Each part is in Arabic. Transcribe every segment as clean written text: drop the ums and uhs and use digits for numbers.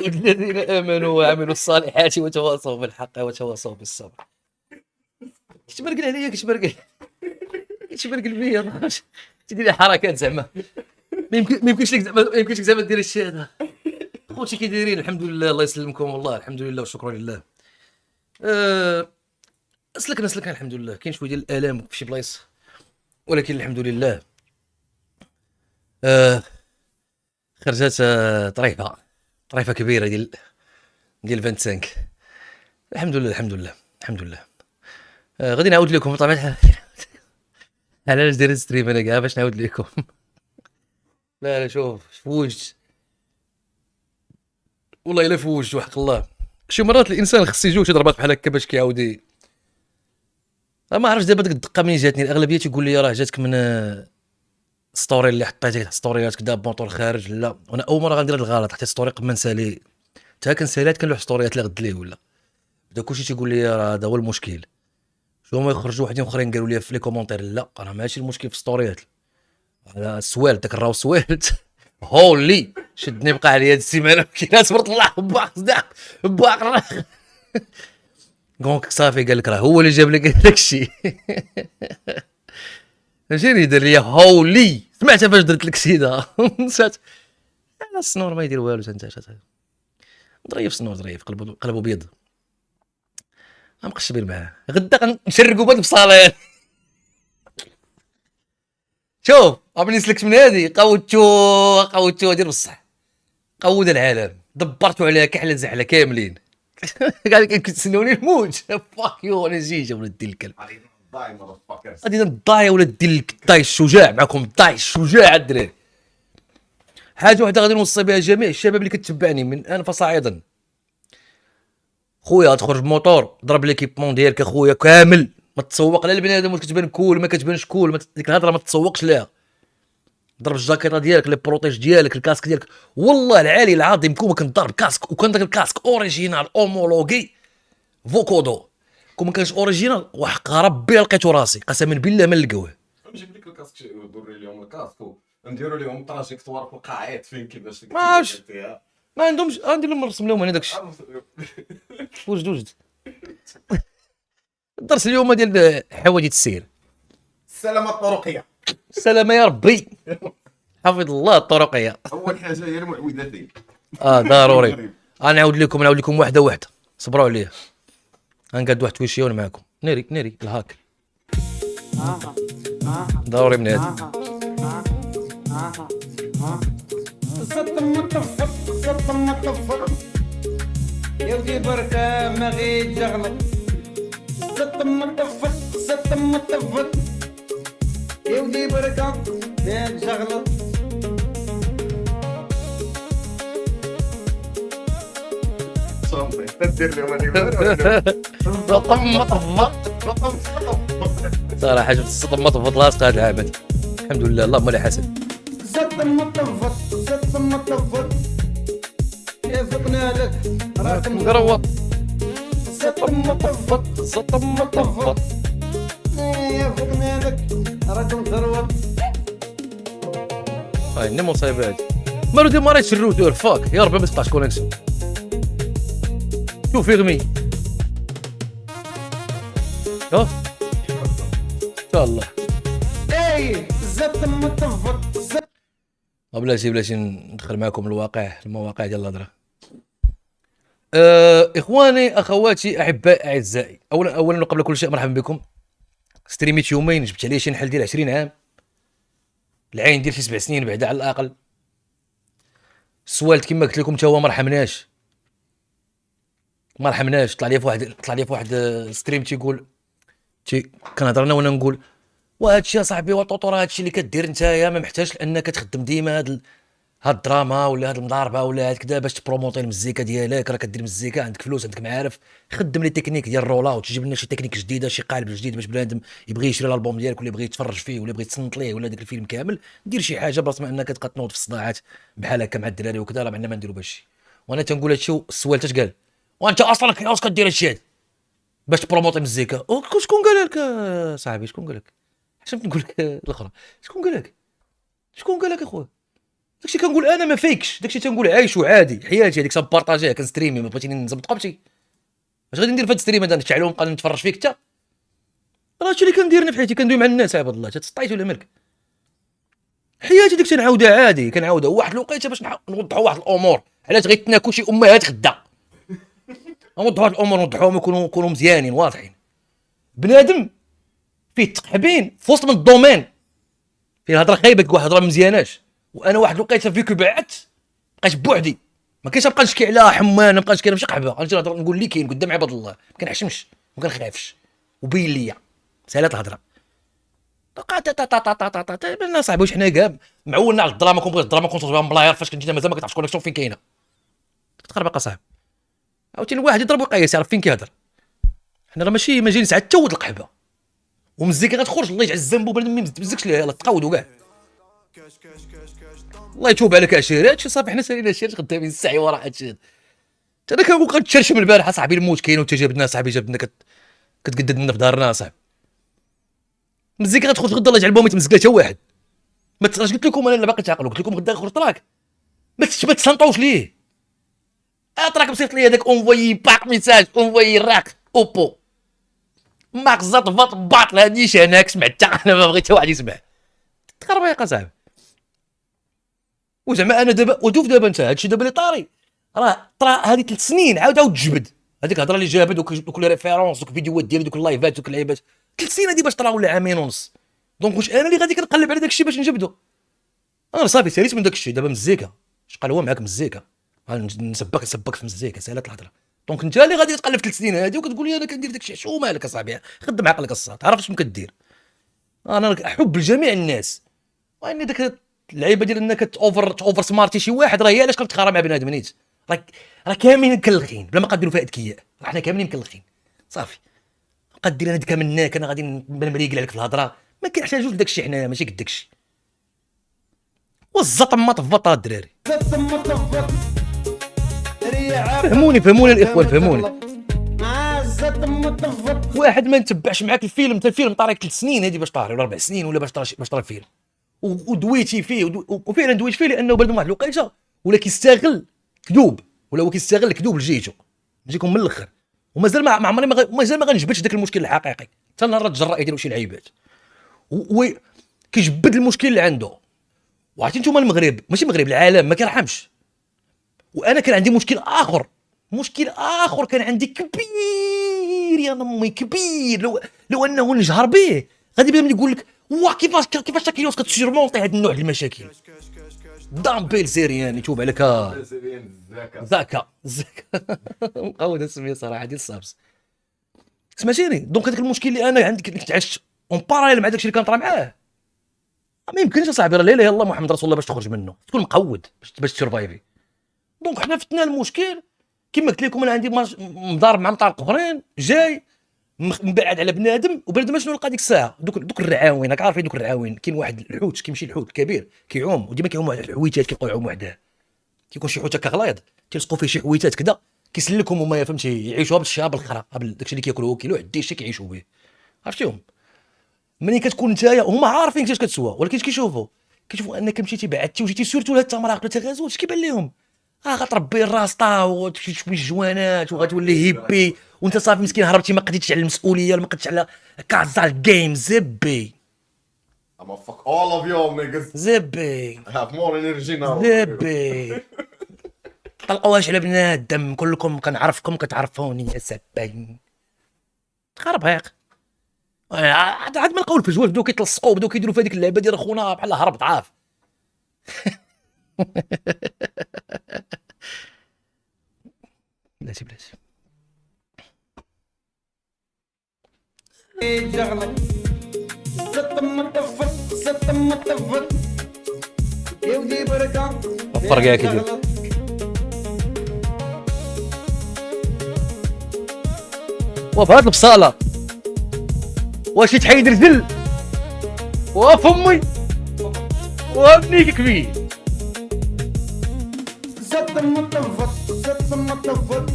الذين امنوا وعملوا الصالحات وتواصوا بالحق وتواصوا بالصبر. كتبرقل عليا كتبرقل بيا تدير حركات زعما ما يمكنش لك زعما دير الشيء هذا. خوتي كي دايرين؟ الحمد لله الله يسلمكم والله الحمد لله والشكر لله. سلكنا الحمد لله. كاين شويه ديال الالام في شي بلايص ولكن الحمد لله. خرجت طريفه كبيره ديال 25. الحمد لله. غادي نعاود لكم بطبيعه الحال. علاش داير ستريم انا كاع باش نعاود لكم. لا شوف فوجت والله الا فوجت وحق الله. شي مرات الانسان خص يجيو شي ضربات بحال هكا باش كيعاود ما عرفتش دابا ديك الدقه منين جاتني. الاغلبيه تيقول لي راه جاتك من ستوري اللي حطيتي ستوريات كدا بونطور خارج. لا وانا اول مره غندير هذا الغلط. حطيت ستوري قبل ما نسالي حتى كنساليات كنلوح ستوريات اللي غد ليه ولا بدا كلشي تيقول لي راه هذا هو المشكل. شو هما يخرجوا وحدين اخرين قالوا لي في لي كومونتير لا راه ماشي المشكل في ستوريات. على السوالت داك الراو سوالت هولي شدني بقى عليا هاد السيمانه كاين تبارك الله باق دونك صافي قال لك راه هو اللي جاب لك داكشي. فهمتيني دار لي هولي سمعتها فاش درت لك سيده. نسات انا السنور ما يدير والو. انت ظريف السنور ظريف قلبو بيض ما بقاش بير معاه. غدا نشرقو بهاد البصالين. شوف ملي سلكت من هادي قودتو دير بصح قود العالم دبرتو عليها كحله زحله كاملين. قال لك كتسنوني نموت. فاك يو انا جيجا ولد الكلب غادي نضاي ولد الداي الشجاع معكم. الداي الشجاع الدراري. حاجه وحده غادي نوصي بها جميع الشباب اللي كتبعني من الان فصاعدا. خويا تخرج بموطور ضرب ليكيبمون ديالك اخويا كامل. ما تسوق لا البنادم واش كتبان كول ما كتبانش كول. ديك الهضره ما تسوقش ليها. ضرب الجاكيطه ديالك لي بروتيج ديالك الكاسك ديالك. والله العالي العظيم كون كنضرب كاسك وكان داك الكاسك اوريجينال اومولوغي فوكودو كون ما كانش اوريجينال وحق ربي لقيتو راسي قسما بالله ما نلقاوه. نجيب لك الكاسك دوري لهم الكاسك ونديروا لهم تراجيكتوار في القاعات فين كيفاش ما عرفتش ما عندهمش. غندير لهم نرسم لهم انا داكشي. وجد الدرس اليوم ديال حوادث السير. السلامه الطرقيه. السلامه يا ربي حفظ الله الطرقيه. اول حاجه هي المعوذتين. ضروري. نعاود لكم واحده صبروا عليا. غنقاد واحد تويشيون معاكم. ناري الهاك ضروري من هذا. زط مطفر يا ودي بركة ما غير جغلط. زط مطفر يا ودي بركة ما جغلط. صافي تدير لهم صراحه شفت الصدمه طفت لاصق هذا العبد. الحمد لله اللهم لا حسن. زط مطفر يا فقنا لك راك مقروط. زط مطفر يا فقنا لك راك مقروط. هاي مصيبات مالو دي مريت الروتور فاك يا ربي ما تقطعش كونيكسيون. شوف يغمي ان شاء الله. اي زط مطفر. بلاتي ندخل معكم المواقع ديال الهضره. اخواني اخواتي احباء اعزائي. اولا قبل كل شيء مرحبا بكم. ستريميت يومين جبت عليه شي نحل ديال 20 عام. العين ديال شي 7 سنين بعدا على الاقل. السوالت كما قلت لكم حتى هو ما رحمناش. طلع لي في واحد ستريم تيقول كنهضر انا وانا نقول وهادشي يا صاحبي وطوطو راه هادشي اللي كدير نتايا ما محتاجش لانك تخدم ديما هاد الدراما ولا هاد المضاربه ولا هاد كذا باش تبروموطي المزيكا ديالك. راه كدير مزيكا عندك فلوس عندك معارف خدم لي تكنيك ديال الرولا وتجيب لنا شي تكنيك جديده شي قالب جديد باش بنادم يبغي يشري الالبوم ديالك ولا يبغي يتفرج فيه ولا يبغي يتصنت ليه ولا داك الفيلم كامل. دير شي حاجه بلاص ما انك تبقى تنوض في الصداعات بحال هكا مع الدراري وكذا. راه معنا ما نديرو بهادشي. وانا تنقول هادشي السوال اش قال وانت اصلا كيفاش كدير هادشي هذا باش تبروموطي مزيكا. شكون قال لك صاحبي؟ شكون قال لك؟ حشمت نقول لك الاخرى. شكون قال لك اخويا؟ داكشي كنقول انا ما فيكش، داكشي تنقول عايش وعادي حياتي هذيك سنبارطاجيها كنستريمي، ما بغيتيني نزبط قبتي اش غادي ندير في هاد الستريم هذا؟ نشعلو ونبقى نتفرج فيك انت؟ راه هادشي اللي كندير انا في حياتي، كندوي مع الناس عباد الله. تسطيت ولا مالك؟ حياتي ديك تنعاودها عادي، كنعاودها واحد الوقيته باش نوضحوا واحد الامور. علاش غيتناكوا شي امهات غدا؟ نوضحوا واحد الامور، نوضحوهم يكونوا مزيانين واضحين. بنادم فيه التقحبين في وسط من الدومين، فيه الهضره خايبه، تقول هضره مزياناش، وانا واحد الوقيته فيكو بعدت بقيت بوحدي، ما كاينش نبقى نشكي على حمان، ما بقاش نشكي ماشي قحبه، غنجي نهضر نقول اللي كاين قدام عباد الله، ما كنحشمش ما كنخافش، وبين ليا سالات الهضره. بقى صاحبي واش حنا كاع معولنا على الدراما، كون بغيت الدراما كون تجيبها ملاير، فاش كنجي مازال ما كتعرفش كونيكسيون فين كاينه، تقرب صاحبي. عاوتاني الواحد يضرب ويقيس يعرف فين كيهضر. حنا راه ماشي ما جايين ساعه تود القحبه ومزيكا غتخرج، الله يجعل الزنبو بنادم ما يمزكش ليها، يلاه تقودوا كاع، الله يتوب عليك عشيري. هادشي صافي حنا سالينا هادشي خدامين السعي ورا هادشي. انا كنقول كتشرشم البارح صاحبي، الموت كاين وانت جاب لنا صاحبي، جاب لنا كتقدد لنا في دارنا صاحبي. المزيكا غتخرج غدا الله يجعل بهم يتمزك حتى واحد. ما تسراش قلت لكم انا اللي باقي تعقلوا، قلت لكم غدا يخرج تراك ما تسنطوش ليه. تراك مصيفط لي هذاك اونفوي باك ميساج اونفوي راك اوبو ماك زات فات باطل هاديش هناك سمعت انا ما بغيت حتى واحد يسمع. تقرب يا صاحبي. وزعما انا دابا وشوف دابا انت هادشي دابا اللي طاري راه طرا هذه 3 سنين عاود تجبد هذيك الهضره اللي جابت دوك لي ريفيرونس دوك الفيديوهات ديالي دوك اللايفات دوك اللعيبات 3 سنين هذه باش طرا ولا عامين ونص. دونك واش انا اللي غادي كنقلب على داك الشيء باش نجبدو؟ انا صافي ساليت من داك الشيء. دابا مزيكا شقال هو معاك مزيكا نسبك في مزيكا سالات الهضره. دونك انت اللي غادي تقلب 3 سنين هذه وكتقول لي انا كندير داك الشيء. شو مالك اصاحبي؟ خدم عقلك الصاد، عرف شنو كدير. انا احب لجميع الناس، واني داك اللعيبه ديال انك اوفر سمارتي شي واحد راه هي علاش كتخارى مع بنادم نيت. راه كاملين مكلخين بلا ما قاديروا فيها اذكياء، راه حنا كاملين مكلخين صافي. قادير انا ديك منك انا غادي نمريقل عليك في الهضره، ما كنحتاجوش داك الشيء حنايا، ماشي قداك الشيء. والزط ما تفطر الدراري. فهموني الاخوان فهموني. واحد ما نتبعش معاك الفيلم، انت الفيلم طاريك 3 سنين هذه باش طاري ولا 4 سنين ولا باش طرا الفيلم، ودويتي فيه وفعلا دويت فيه لانه بلد واحد الوقيته ولا كيستغل كذوب، ولا هو كيستغل الكذوب لجيتو. نجيكم من الاخر ومازال ما عمري مازال ما غنجبدش داك المشكل الحقيقي حتى نهار الجراء يديروا شي لعيبات كيجبد المشكل اللي عنده. وعرفتي نتوما المغرب ماشي المغرب العالم ما كيرحمش. وانا كان عندي مشكل اخر كان عندي كبير يا نمي كبير. لو انه نجهر به غادي بدا يقول لك واه كيفاش تاكيوس كتسيرمونطي هذا النوع ديال المشاكل. دامبيل سيريان يتوب عليك زاكا مقود السميه صراحه ديال الصابس سمعتيني. دونك هذاك المشكل اللي انا عندي كنت عشت اون باراليل مع داكشي اللي كان طرا معاه ما يمكنش اصاحبي. راه لا اله الا الله محمد رسول الله باش تخرج منه تكون مقود باش تسرفايفي. دونك حنا فتنا المشكل كما قلت لكم. انا عندي مضارب مع مطارق اخرين جاي مبعد على بنادم وبنادم شنو لقى ديك الساعه دوك الرعاوين. راك عارفين دوك الرعاوين كاين واحد الحوت كيمشي الحوت الكبير كيعوم وديما كيعوم واحد الحويتات كيبقاو يعوموا وحده. كيكون شي حوت هكا غليظ تيلصقوا فيه شي حويتات كذا كيسلكهم هما فهمتي يعيشوها بالشراب الخرا داكشي اللي كياكلوه كيلو الديشي كيعيشوا به. عرفتيهم ملي كتكون نتايا هما عارفين كيفاش كتسوى ولكن كيشوفوا انك مشيتي بعدتي وجيتي سيرتو لهاد التمراق ولا تغازو اش كيبان لهم غتربي الراسطه وتشوي الجوانات وغتولي هيبي وانت صافي مسكين هربتي ما قديتش على المسؤوليه ولا ما قديتش على كازال جيم. زبي I'm gonna fuck all of y'all niggas. زبي I have more energy now. زبي طلقوهاش على بنادم كلكم كنعرفكم كتعرفوني يا سباين. تخرب هيك عاد ما لقاو الفجوه بداو كيتلصقوا بداو كيديروا في هذيك اللعبه ديال خونا بحال هرب ضعاف. بلاتي جغلك ست مطفل يودي بركة الفرق يا كيدير وفي هاد البصالة واش تحيد رجل وفمي وابنيك كبير ست مطفل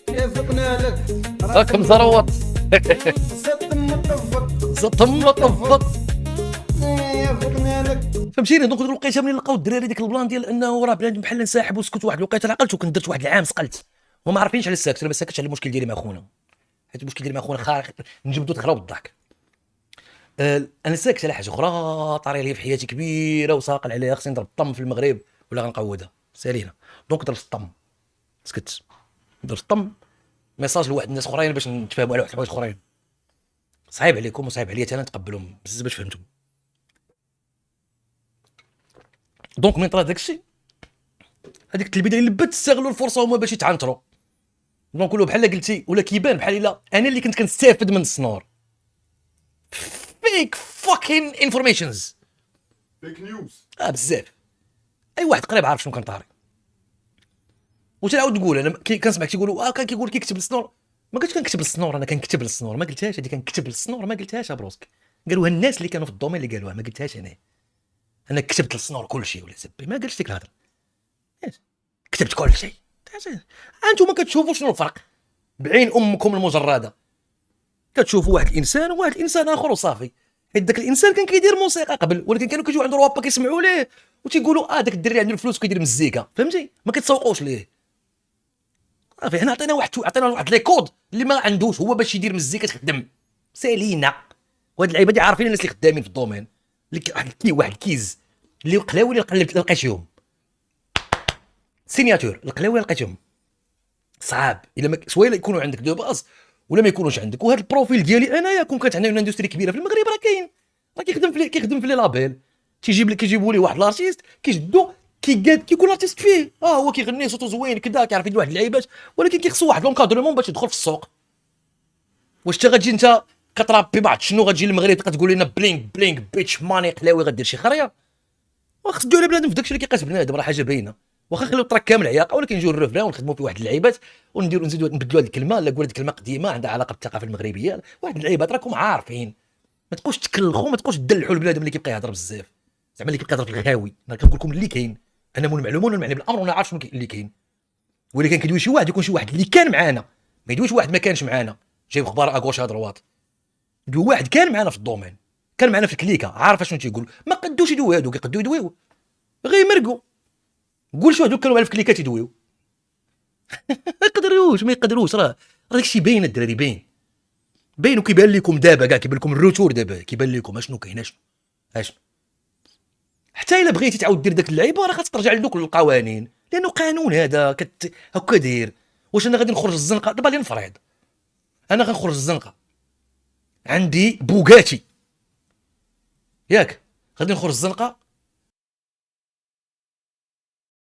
يفقنا لك راك مزروط ست مطفل زطم مطفط يفقنا لك فهمتيني. دونك ديك الوقيته ملي لقاو الدراري ديك البلان ديال انه راه بنادم بحال نساحب وسكت واحد الوقيته عقلت وكنت درت واحد العام سقلت وما عارفينش على الساكت. انا ما ساكتش على المشكل ديالي مع خونا، حيت المشكل ديالي مع خونا خارق نجبدو تخرب بالضحك. انا ساكت على حاجه اخرى طاري لي في حياتي كبيره وساقل عليها، خصني نضرب الطم في المغرب ولا غنقودها سالينا. دونك ضربت الطم سكت، ضربت الطم ميساج لواحد الناس اخرين باش نتفاهموا على واحد الحوايج اخرين صعيب عليكم وصعيب عليا انا نتقبلهم بزاف باش فهمتهم. دونك من طرا داكشي هذيك التلبيده اللي لبت استغلوا الفرصه هما باش يتعنتروا. دونك كلوا بحال قلتي ولا كيبان بحال الا انا اللي كنت كنستافد من السنور. فيك فاكين انفورميشنز فيك نيوز بزاف. اي واحد قريب عارف شنو كان طاري. وتنعاود نقول انا كنسمعك تيقولوا كان كيقول كيكتب السنور. ما قلتش كنكتب السنور، انا كنكتب السنور ما قلتهاش. هذه كنكتب السنور ما قلتهاش بروسك، قالوها الناس اللي كانوا في الدومين اللي قالوها، ما قلتهاش انا كتبت السنور كل شيء ولا زبي ما قلتش ديك الهضره. كتبت كل شيء. انتم كتشوفوا شنو الفرق بعين امكم المجرده. كتشوفوا واحد الانسان وواحد الانسان اخر وصافي. حيت داك الانسان كان كيدير موسيقى قبل، ولكن كانوا كيجيو عنده روابا كيسمعوا ليه وتيقولوا داك الدري عنده الفلوس كيدير مزيكا، فهمتي؟ ما كيتسوقوش ليه. صافي حنا عطينا واحد لي كود اللي ما عندوش هو باش يدير مزيكا تخدم سالينا. وهاد اللعيبه دي عارفين الناس اللي خدامين في الدومين اللي واحد الكيز اللي القلاوي اللي لقيتيهم سيناتور القلاوي لقيتهم صعاب الا شويه يكونوا عندك دو باس ولا ما يكونوش عندك. وهذا البروفيل ديالي انايا كون كانت عندنا اندستري كبيره في المغرب راه كاين، راه كيخدم في لي لابيل. كيجيبوا لي واحد الارتيست كيشدو كيكون ارتيست فيه هو كيغني صوتو زوين كذا كيعرف يدير واحد اللعيبات، ولكن كيخصو واحد لونكادرمون باش يدخل في السوق. واش انت غتجي انت كترابي بعض شنو غتجي للمغرب تبقى تقول لنا بلينغ بيتش ماني قلاوي غدير شي خريه؟ واخا خص على بنادم في داكشي اللي كيقاس بنادم راه حاجه باينه. واخا نخليو الطراك كامل عياقه ولكن نجيو الرفله ونخدموا في واحد اللعيبات ونديروا نزيدوا نبدلوا هذه الكلمه لا نقول هذه الكلمه قديمه عندها علاقه بالثقافه المغربيه. واحد اللعيبات راكم عارفين ما تبقوش تكلخوا ما تبقوش تدلعوا البنادم اللي كيبقى يهضر بزاف زعما اللي كيبقى يهضر في الخاوي. انا كنقول لكم اللي كاين، انا مول المعلومه ونمعني بالامر وانا عارف شنو اللي كاين. ولكن كيدوي شي واحد يكون شي واحد اللي كان معانا، ما يدويش واحد ما كانش معانا جايب اخبار اغوش هضروات. يدوي واحد كان معانا في الدومين كان معانا في الكليكه عارف شنو تيقول. ما قدوش يدوي هادو كيقدوا يدويو غير يمرقوا. قول شي واحد كانوا معانا في الكليكات يدويو ما يقدروش راه داكشي باين الدراري باين وكيبان لكم دابا كاع كيبان لكم الروتور دابا كيبان لكم اشنو كاين اشنو. حتى الا بغيتي تعاود دير داك اللعيبه راه خاصك ترجع لدوك القوانين لانه قانون هذا هكا داير. واش انا غادي نخرج الزنقه دابا اللي نفرض انا غنخرج الزنقه عندي بوغاتي ياك غادي نخرج الزنقه